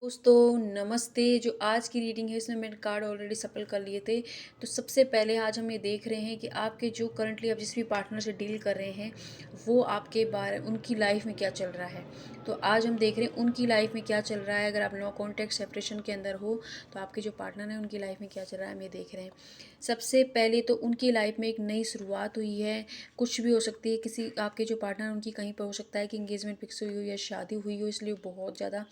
दोस्तों नमस्ते। जो आज की रीडिंग है इसमें मैंने कार्ड ऑलरेडी सफल कर लिए थे। तो सबसे पहले आज हम ये देख रहे हैं कि आपके जो करंटली आप जिस भी पार्टनर से डील कर रहे हैं वो आपके बारे उनकी लाइफ में क्या चल रहा है। तो आज हम देख रहे हैं उनकी लाइफ में क्या चल रहा है। अगर आप नो कॉन्टैक्ट सेपरेशन के अंदर हो तो आपके जो पार्टनर हैं उनकी लाइफ में क्या चल रहा है हम ये देख रहे हैं। सबसे पहले तो उनकी लाइफ में एक नई शुरुआत हुई है। कुछ भी हो सकती है, किसी आपके जो पार्टनर उनकी कहीं पर हो सकता है कि इंगेजमेंट फिक्स हुई हो या शादी हुई हो, इसलिए वो बहुत ज़्यादा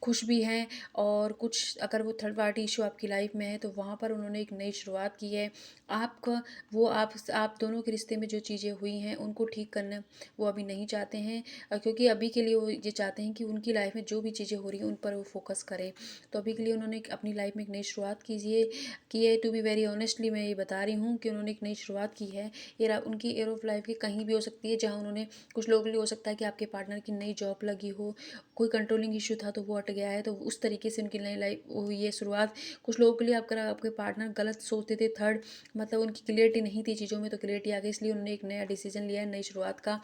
खुश भी हैं। और कुछ अगर वो थर्ड पार्टी इशू आपकी लाइफ में है तो वहाँ पर उन्होंने एक नई शुरुआत की है। आपका वो आप दोनों के रिश्ते में जो चीज़ें हुई हैं उनको ठीक करना वो अभी नहीं चाहते हैं। क्योंकि अभी के लिए वो ये चाहते हैं कि उनकी लाइफ में जो भी चीज़ें हो रही हैं उन पर वो फोकस करें। तो अभी के लिए उन्होंने अपनी लाइफ में एक नई शुरुआत कीजिए की है। टू बी वेरी ऑनेस्टली मैं ये बता रही हूँ कि उन्होंने एक नई शुरुआत की है। ये उनकी एयर ऑफ लाइफ की कहीं भी हो सकती है जहाँ उन्होंने, कुछ लोगों के लिए हो सकता है कि आपके पार्टनर की नई जॉब लगी हो, कोई कंट्रोलिंग इशू था तो वो हट गया है, तो उस तरीके से उनकी नई लाइफ हुई है शुरुआत। कुछ लोगों के लिए आपके पार्टनर गलत सोचते थे, थर्ड मतलब उनकी क्लियरिटी नहीं थी चीज़ों में, तो क्लियरिटी आ गई, इसलिए उन्होंने एक नया डिसीजन लिया है नई शुरुआत का।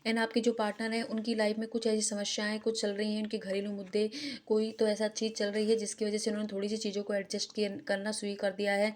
एंड आपके जो पार्टनर है उनकी लाइफ में कुछ ऐसी समस्याएं कुछ चल रही हैं, उनके घरेलू मुद्दे, कोई तो ऐसा चीज़ चल रही है जिसकी वजह से उन्होंने थोड़ी सी चीज़ों को एडजस्ट करना शुरू कर दिया है।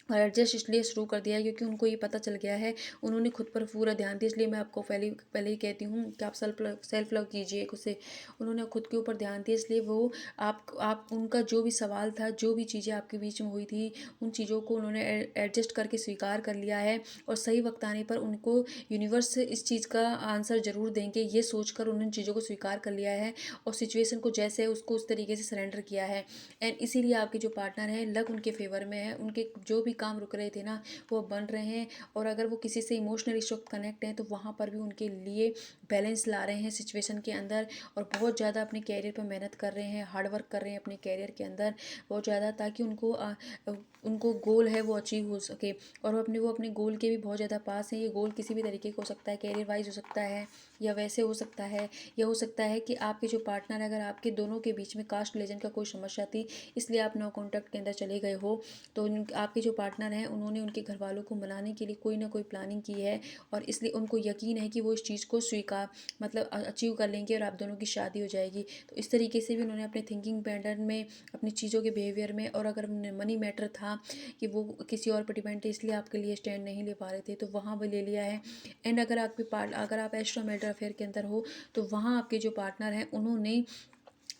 और एडजस्ट इसलिए शुरू कर दिया है क्योंकि उनको ये पता चल गया है, उन्होंने खुद पर पूरा ध्यान दिया। इसलिए मैं आपको पहले पहले ही कहती हूँ कि आप सेल्फ लव कीजिए खुद से। उन्होंने खुद के ऊपर ध्यान दिया, इसलिए वो आप उनका जो भी सवाल था, जो भी चीज़ें आपके बीच में हुई थी, उन चीज़ों को उन्होंने एडजस्ट करके स्वीकार कर लिया है। और सही वक्त आने पर उनको यूनिवर्स से इस चीज़ का आंसर ज़रूर देंगे, ये सोचकर उन्होंने चीज़ों को स्वीकार कर लिया है और सिचुएशन को जैसे है उसको उस तरीके से सरेंडर किया है। एंड इसीलिए आपके जो पार्टनर हैं लक उनके फेवर में है, उनके जो भी काम रुक रहे थे ना वो अब बन रहे हैं। और अगर वो किसी से इमोशनली इस वक्त कनेक्ट हैं तो वहाँ पर भी उनके लिए बैलेंस ला रहे हैं सिचुएशन के अंदर। और बहुत ज़्यादा अपने कैरियर पर मेहनत कर रहे हैं, हार्ड वर्क कर रहे हैं अपने कैरियर के अंदर बहुत ज़्यादा, ताकि उनको गोल है वो अचीव हो सके। और वो अपने गोल के भी बहुत ज़्यादा पास हैं। ये गोल किसी भी तरीके का हो सकता है, कैरियर वाइज हो सकता है या वैसे हो सकता है, या हो सकता है कि आपके जो पार्टनर अगर आपके दोनों के बीच में कास्ट रिलीजन का कोई समस्या थी इसलिए आप नो कॉन्टैक्ट के अंदर चले गए हो। तो आपके जो पार्टनर हैं उन्होंने उनके घर वालों को मनाने के लिए कोई ना कोई प्लानिंग की है। और इसलिए उनको यकीन है कि वो इस चीज़ को स्वीकार मतलब अचीव कर लेंगे और आप दोनों की शादी हो जाएगी। तो इस तरीके से भी उन्होंने अपने थिंकिंग पैटर्न में, अपनी चीज़ों के बिहेवियर में, और अगर मनी मैटर था कि वो किसी और पर डिपेंड थे इसलिए आपके लिए स्टैंड नहीं ले पा रहे थे तो वहाँ भी ले लिया है। एंड अगर आप एक्स्ट्रा मैरिटल अफेयर के अंदर हो तो वहाँ आपके जो पार्टनर हैं उन्होंने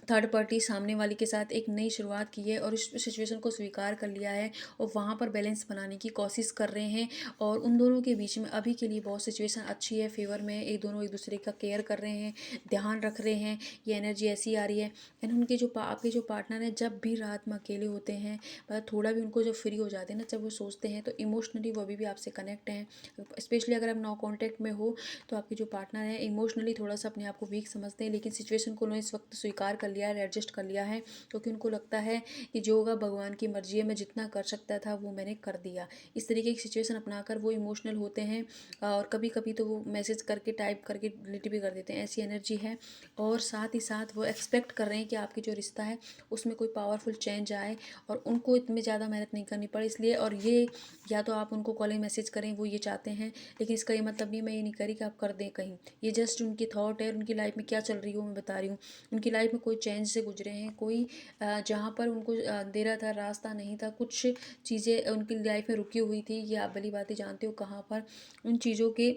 थर्ड पार्टी सामने वाले के साथ एक नई शुरुआत की है और इस सिचुएशन को स्वीकार कर लिया है और वहाँ पर बैलेंस बनाने की कोशिश कर रहे हैं। और उन दोनों के बीच में अभी के लिए बहुत सिचुएशन अच्छी है, फेवर में, दोनों एक दूसरे का केयर कर रहे हैं, ध्यान रख रहे हैं। ये एनर्जी ऐसी आ रही है। एंड आपके जो पार्टनर हैं जब भी रात में अकेले होते हैं, मतलब थोड़ा भी उनको जब फ्री हो जाते हैं ना, जब वो सोचते हैं तो इमोशनली वो अभी भी आपसे कनेक्ट हैं। स्पेशली अगर आप नो कॉन्टैक्ट में हो तो आपके जो पार्टनर हैं इमोशनली थोड़ा सा अपने आप को वीक समझते हैं, लेकिन सिचुएशन को उन्होंने इस वक्त स्वीकार कर लिया है, एडजस्ट कर लिया है। क्योंकि उनको लगता है कि जो होगा भगवान की मर्जी है, मैं जितना कर सकता था वो मैंने कर दिया। इस तरीके की सिचुएशन अपनाकर वो इमोशनल होते हैं। और कभी कभी तो वो मैसेज करके टाइप करके डिलीट भी कर देते हैं, ऐसी एनर्जी है। और साथ ही साथ वो एक्सपेक्ट कर रहे हैं कि आपकी जो रिश्ता है उसमें कोई पावरफुल चेंज आए और उनको इतनी ज़्यादा मेहनत नहीं करनी पड़े इसलिए। और ये या तो आप उनको कॉलिंग मैसेज करें, वो ये चाहते हैं, लेकिन इसका ये मतलब नहीं, मैं ये नहीं करी कि आप कर दें कहीं। ये जस्ट उनकी थॉट है, उनकी लाइफ में क्या चल रही है वो मैं बता रही हूँ। उनकी लाइफ में कोई चेंज से गुजरे हैं, कोई जहाँ पर उनको अंधेरा था, रास्ता नहीं था, कुछ चीज़ें उनकी लाइफ में रुकी हुई थी, ये आप भली बातें जानते हो कहाँ पर। उन चीज़ों के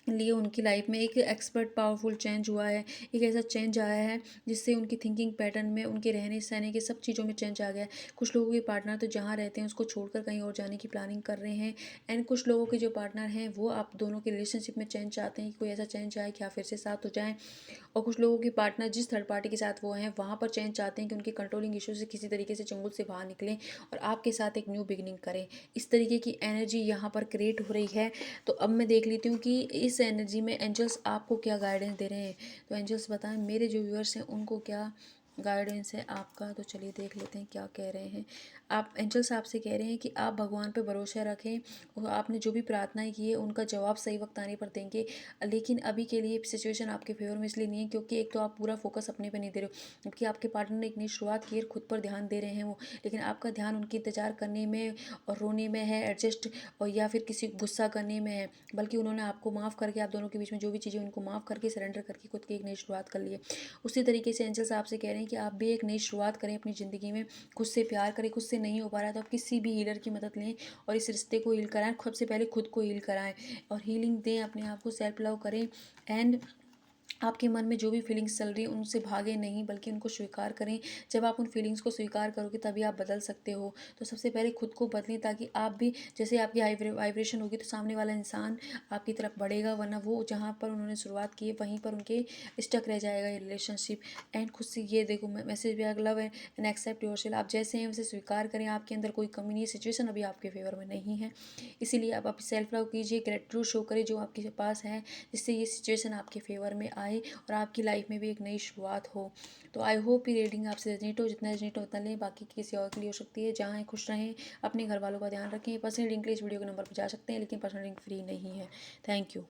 लिए उनकी लाइफ में एक एक्सपर्ट पावरफुल चेंज हुआ है। एक ऐसा चेंज आया है जिससे उनकी थिंकिंग पैटर्न में, उनके रहने सहने के सब चीज़ों में चेंज आ गया है। कुछ लोगों के पार्टनर तो जहाँ रहते हैं उसको छोड़कर कहीं और जाने की प्लानिंग कर रहे हैं। एंड कुछ लोगों के जो पार्टनर हैं वो आप दोनों के रिलेशनशिप में चेंज चाहते हैं कि कोई ऐसा चेंज आए कि आप फिर से साथ हो जाएं। और कुछ लोगों के पार्टनर जिस थर्ड पार्टी के साथ वो हैं वहाँ पर चेंज चाहते हैं कि उनके कंट्रोलिंग इशू से किसी तरीके से चंगुल से बाहर निकलें और आपके साथ एक न्यू बिगिनिंग करें। इस तरीके की एनर्जी यहाँ पर क्रिएट हो रही है। तो अब मैं देख लेती हूँ कि इस एनर्जी में एंजल्स आपको क्या गाइडेंस दे रहे हैं। तो एंजल्स बताएं मेरे जो व्यूअर्स हैं उनको क्या गाइडेंस है आपका। तो चलिए देख लेते हैं क्या कह रहे हैं। आप एंजल्स आपसे कह रहे हैं कि आप भगवान पे भरोसा रखें और आपने जो भी प्रार्थनाएं की है उनका जवाब सही वक्त आने पर देंगे। लेकिन अभी के लिए सिचुएशन आपके फेवर में इसलिए नहीं है क्योंकि एक तो आप पूरा फोकस अपने पे नहीं दे रहे हो, क्योंकि आपके पार्टनर ने एक नई शुरुआत की है, खुद पर ध्यान दे रहे हैं वो, लेकिन आपका ध्यान उनकी इंतजार करने में और रोने में है, एडजस्ट और या फिर किसी गुस्सा करने में है। बल्कि उन्होंने आपको माफ़ करके, आप दोनों के बीच में जो भी चीज़ें उनको माफ़ करके, सरेंडर करके खुद की एक नई शुरुआत कर ली है। उसी तरीके से एंजल्स आपसे कह रहे हैं हैं कि आप भी एक नई शुरुआत करें अपनी ज़िंदगी में, खुद से प्यार करें। खुद से नहीं हो पा रहा है तो आप किसी भी हीलर की मदद लें और इस रिश्ते को हील कराएँ। सबसे पहले खुद को हील कराएँ और हीलिंग दें, अपने आप को सेल्फ लव करें। एंड आपके मन में जो भी फीलिंग्स चल रही हैं उनसे भागें नहीं, बल्कि उनको स्वीकार करें। जब आप उन फीलिंग्स को स्वीकार करोगे तभी आप बदल सकते हो। तो सबसे पहले खुद को बदलें, ताकि आप भी, जैसे आपकी वाइब्रेशन होगी तो सामने वाला इंसान आपकी तरफ बढ़ेगा, वरना वो जहाँ पर उन्होंने शुरुआत की है वहीं पर उनके स्टक रह जाएगा ये रिलेशनशिप। एंड खुद से ये देखो, मैसेज भी लव एंड एक्सेप्ट योरसेल्फ। आप जैसे हैं वैसे स्वीकार करें, आपके अंदर कोई कमी नहीं है, सिचुएशन अभी आपके फेवर में नहीं है। इसीलिए आप सेल्फ लव कीजिए, ग्रेटिट्यूड शो करें जो आपके पास है, जिससे ये सिचुएशन आपके फेवर में आए और आपकी लाइफ में भी एक नई शुरुआत हो। तो आई होप ये रीडिंग आपसे रेजोनेट हो, जितना रेजोनेट हो उतना लें, बाकी किसी और के लिए हो सकती है। जहाँ हैं खुश रहें, अपने घर वालों का ध्यान रखें। पर्सनल लिंक के लिए इस वीडियो के नंबर पर जा सकते हैं, लेकिन पर्सनल लिंक फ्री नहीं है। Thank you.